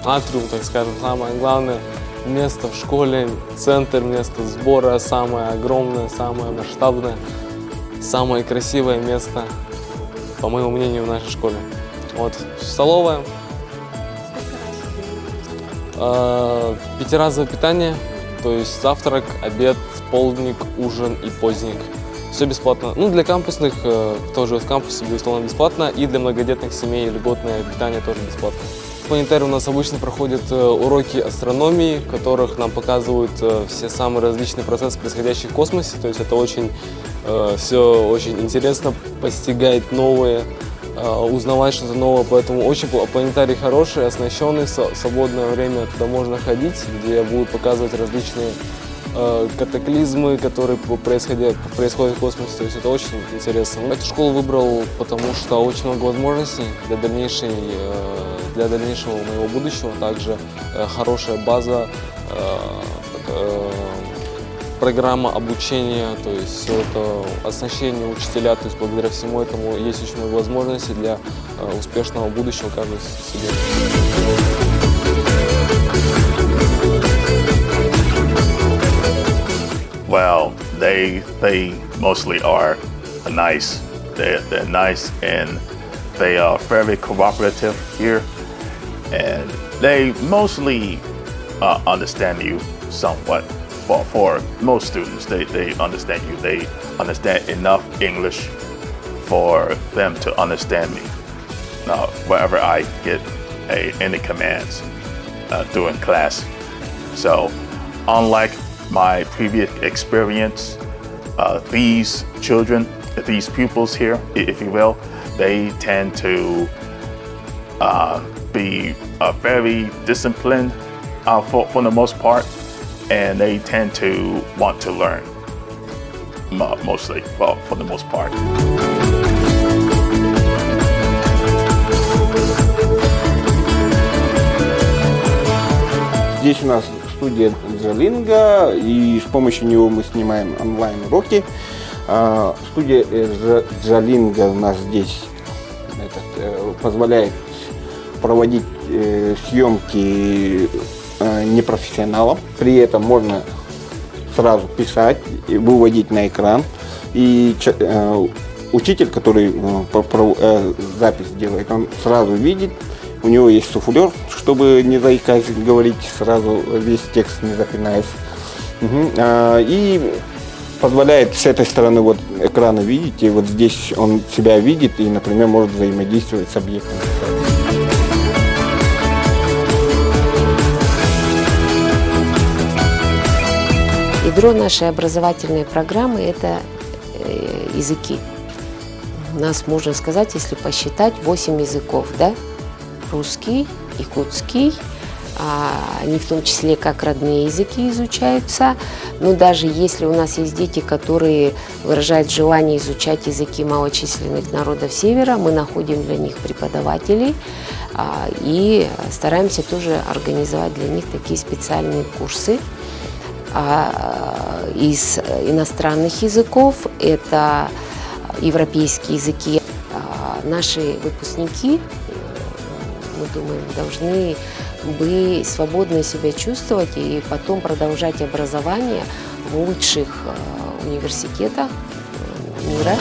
атриум, так скажем, самое главное место в школе, центр места сбора, самое огромное, самое масштабное, самое красивое место, по моему мнению, в нашей школе. Вот, столовая, пятиразовое питание, то есть завтрак, обед, полдник, ужин и поздник. Все бесплатно. Ну, для кампусных, кто живет в кампусе, безусловно, бесплатно. И для многодетных семей льготное питание тоже бесплатно. В планетарии у нас обычно проходят уроки астрономии, в которых нам показывают все самые различные процессы, происходящие в космосе. То есть это очень, все очень интересно, постигать новые, узнавать что-то новое. Поэтому очень планетарий хороший, оснащенный, в свободное время туда можно ходить, где будут показывать различные катаклизмы, которые происходят в космосе. То есть это очень интересно. Эту школу выбрал, потому что очень много возможностей для дальнейшего моего будущего. Также хорошая база, программа обучения, то есть все это оснащение учителя. То есть благодаря всему этому есть очень много возможностей для успешного будущего каждого студента. Well, they mostly are nice. They're nice and they are very cooperative here, and they mostly understand you somewhat. For most students, they understand you. They understand enough English for them to understand me. Now, wherever I get any commands during class. So, unlike my previous experience, these children, these pupils here, if you will, they tend to be very disciplined for the most part, and they tend to want to learn mostly, well, for the most part. Здесь у нас студия Джалинго, и с помощью него мы снимаем онлайн-уроки. Студия Джалинго у нас здесь позволяет проводить съемки непрофессионалам. При этом можно сразу писать и выводить на экран. И учитель, который запись делает, он сразу видит. У него есть суфлер, чтобы не заикаясь говорить сразу весь текст, не запинаясь. И позволяет с этой стороны вот экрана видеть, и вот здесь он себя видит и, например, может взаимодействовать с объектом. Ядро нашей образовательной программы – это языки. У нас, можно сказать, если посчитать, 8 языков, да? Русский, якутский, они в том числе как родные языки изучаются. Но даже если у нас есть дети, которые выражают желание изучать языки малочисленных народов Севера, мы находим для них преподавателей и стараемся тоже организовать для них такие специальные курсы. Из иностранных языков это европейские языки. Наши выпускники, мы думаем, должны бы свободно себя чувствовать и потом продолжать образование в лучших университетах мира.